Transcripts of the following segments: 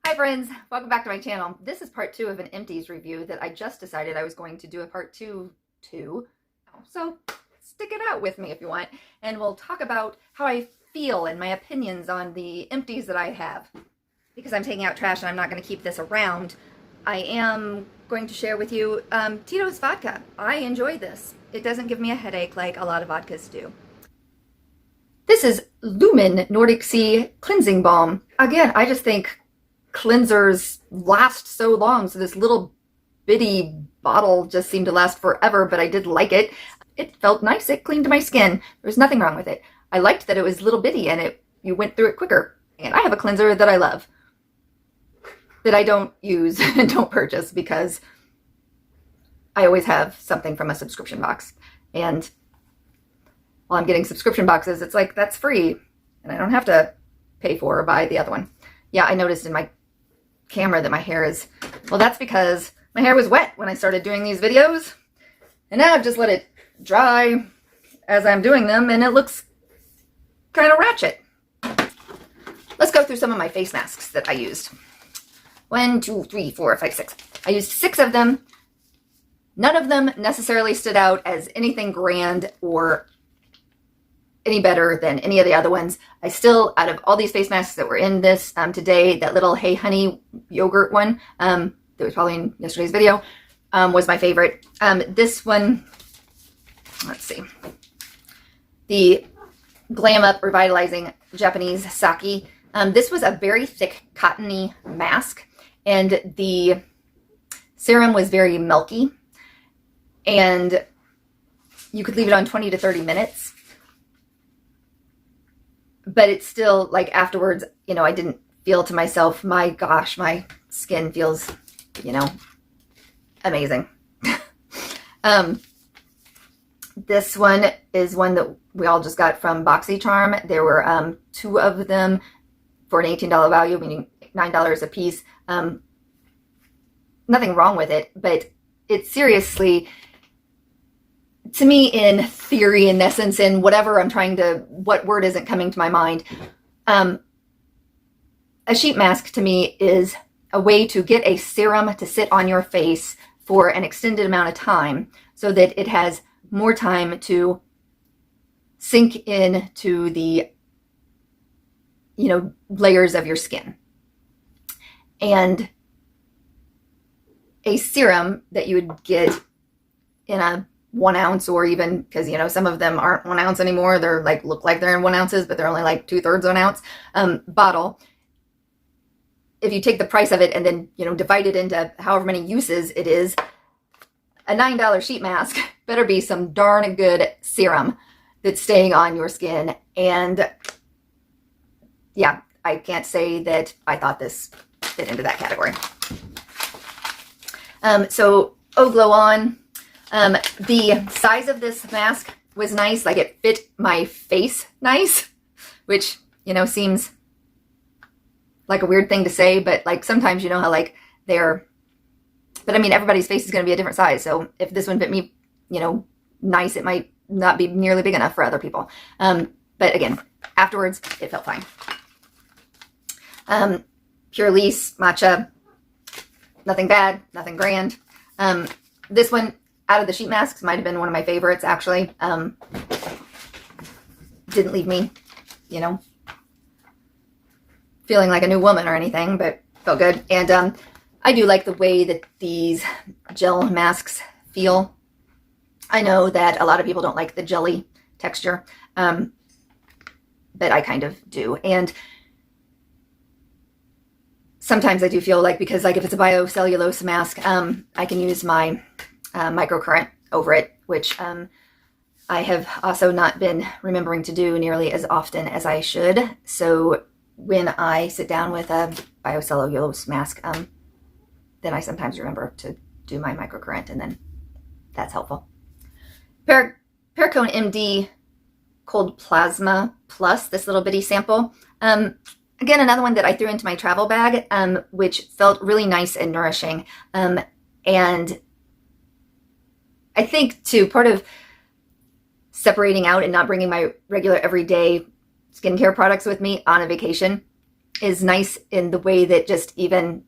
Hi friends, welcome back to my channel. This is part 2 of an Empties review that I just decided I was going to do a part 2 to. So stick it out with me if you want, and we'll talk about how I feel and my opinions on the Empties that I have. Because I'm taking out trash and I'm not going to keep this around, I am going to share with you Tito's vodka. I enjoy this. It doesn't give me a headache like a lot of vodkas do. This is Lumen Nordic Sea Cleansing Balm. Again, I just think cleansers last so long, so this little bitty bottle just seemed to last forever, but I did like it. It felt nice. It cleaned my skin. There was nothing wrong with it. I liked that it was little bitty and you went through it quicker. And I have a cleanser that I love that I don't use and don't purchase because I always have something from a subscription box. And while I'm getting subscription boxes, it's like, that's free and I don't have to pay for or buy the other one. Yeah, I noticed in my camera that my hair is, well, that's because my hair was wet when I started doing these videos. And now I've just let it dry as I'm doing them and it looks kind of ratchet. Let's go through some of my face masks that I used. 1, 2, 3, 4, 5, 6. I used 6 of them. None of them necessarily stood out as anything grand or any better than any of the other ones. I still, out of all these face masks that were in this today, that little Hey Honey yogurt one that was probably in yesterday's video was my favorite. This one, let's see, the Glam Up Revitalizing Japanese Sake. This was a very thick cottony mask and the serum was very milky and you could leave it on 20 to 30 minutes. But it's still, like, afterwards, you know, I didn't feel to myself, my gosh, my skin feels, you know, amazing. This one is one that we all just got from BoxyCharm. There were 2 of them for an $18 value, meaning $9 a piece. Nothing wrong with it, but it's seriously, to me, in theory, in essence, in whatever I'm trying to, what word isn't coming to my mind, a sheet mask to me is a way to get a serum to sit on your face for an extended amount of time so that it has more time to sink in to the, you know, layers of your skin. And a serum that you would get in a 1 ounce, or even, because, you know, some of them aren't 1 ounce anymore. They're like, look like they're in 1 ounces, but they're only like 2/3 of an ounce bottle. If you take the price of it and then, you know, divide it into however many uses it is, a $9 sheet mask better be some darn good serum that's staying on your skin. And yeah, I can't say that I thought this fit into that category. So Oh Glow On. The size of this mask was nice. Like, it fit my face nice, which, you know, seems like a weird thing to say, but like sometimes, you know how like they're, but I mean, everybody's face is going to be a different size. So if this one fit me, you know, nice, it might not be nearly big enough for other people. But again, afterwards, it felt fine. Pure Lease Matcha, nothing bad, nothing grand. This one, out of the sheet masks, might have been one of my favorites, actually. Didn't leave me, you know, feeling like a new woman or anything, but felt good. And I do like the way that these gel masks feel. I know that a lot of people don't like the jelly texture, but I kind of do. And sometimes I do feel like, because like if it's a biocellulose mask, I can use my microcurrent over it, which I have also not been remembering to do nearly as often as I should. So when I sit down with a biocellulose mask, then I sometimes remember to do my microcurrent, and then that's helpful. Perricone MD Cold Plasma Plus, this little bitty sample. Again, another one that I threw into my travel bag, which felt really nice and nourishing. And I think, too, part of separating out and not bringing my regular everyday skincare products with me on a vacation is nice in the way that just even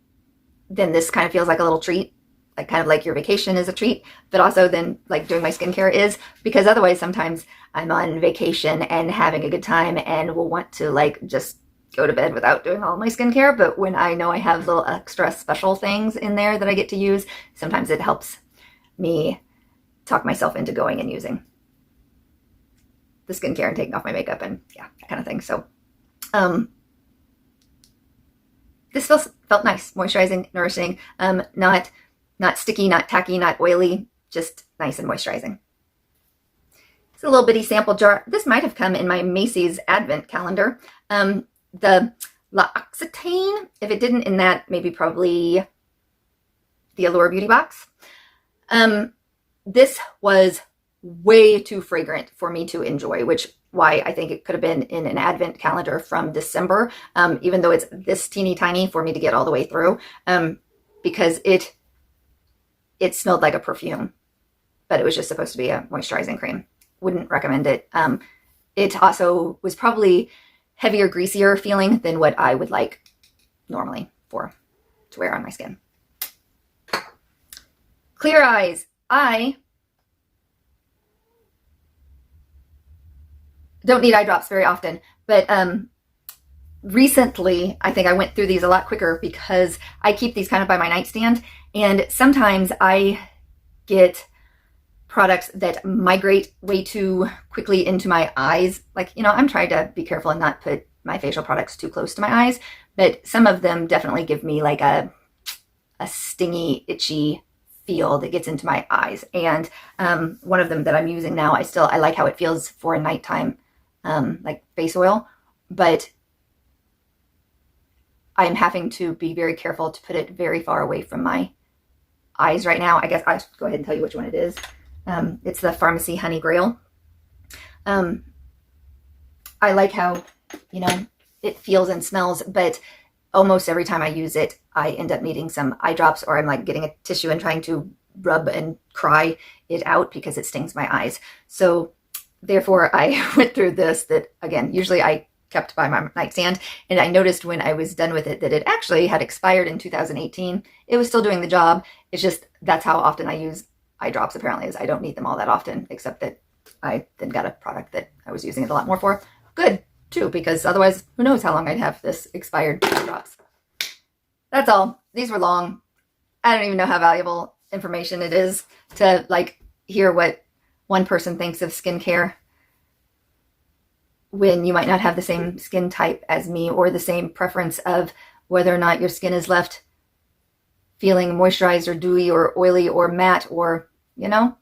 then this kind of feels like a little treat, like kind of like your vacation is a treat, but also then like doing my skincare is, because otherwise sometimes I'm on vacation and having a good time and will want to like just go to bed without doing all my skincare. But when I know I have little extra special things in there that I get to use, sometimes it helps me talk myself into going and using the skincare and taking off my makeup and yeah, that kind of thing. So this felt nice, moisturizing, nourishing, not sticky, not tacky, not oily, just nice and moisturizing. It's a little bitty sample jar. This might have come in my Macy's advent calendar. The Loccitane, if it didn't in that, maybe probably the Allure Beauty box. This was way too fragrant for me to enjoy, which why I think it could have been in an advent calendar from December, even though it's this teeny tiny for me to get all the way through, because it smelled like a perfume, but it was just supposed to be a moisturizing cream. Wouldn't recommend it. It also was probably heavier, greasier feeling than what I would like normally to wear on my skin. Clear eyes. I don't need eye drops very often, but recently I think I went through these a lot quicker because I keep these kind of by my nightstand, and sometimes I get products that migrate way too quickly into my eyes. Like, you know, I'm trying to be careful and not put my facial products too close to my eyes, but some of them definitely give me like a stingy, itchy feel that gets into my eyes. And one of them that I'm using now, I like how it feels for a nighttime like face oil, but I'm having to be very careful to put it very far away from my eyes right now. I guess I'll go ahead and tell you which one it is. It's the Pharmacy Honey Grail. I like how, you know, it feels and smells, but almost every time I use it, I end up needing some eye drops, or I'm like getting a tissue and trying to rub and cry it out because it stings my eyes. So therefore I went through this that, again, usually I kept by my nightstand, and I noticed when I was done with it that it actually had expired in 2018. It was still doing the job. It's just that's how often I use eye drops, apparently, is I don't need them all that often, except that I then got a product that I was using it a lot more for. Good, too, because otherwise, who knows how long I'd have this expired eye drops. That's all. These were long. I don't even know how valuable information it is to like hear what one person thinks of skincare when you might not have the same skin type as me, or the same preference of whether or not your skin is left feeling moisturized or dewy or oily or matte, or, you know,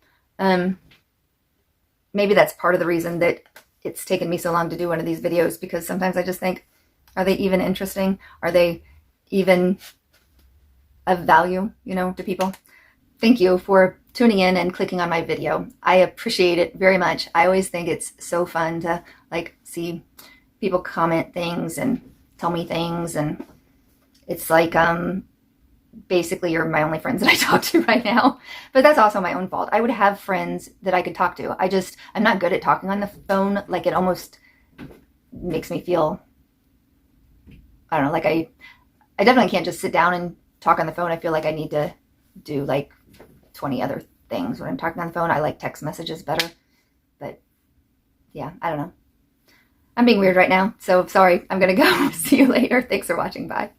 maybe that's part of the reason that it's taken me so long to do one of these videos, because sometimes I just think, are they even interesting? Are they even of value, you know, to people? Thank you for tuning in and clicking on my video. I appreciate it very much. I always think it's so fun to like see people comment things and tell me things, and it's like basically you're my only friends that I talk to right now. But that's also my own fault. I would have friends that I could talk to. I'm not good at talking on the phone. Like, it almost makes me feel, I don't know, like I definitely can't just sit down and talk on the phone. I feel like I need to do like 20 other things when I'm talking on the phone. I like text messages better, but yeah, I don't know. I'm being weird right now, so sorry. I'm gonna go. See you later. Thanks for watching. Bye.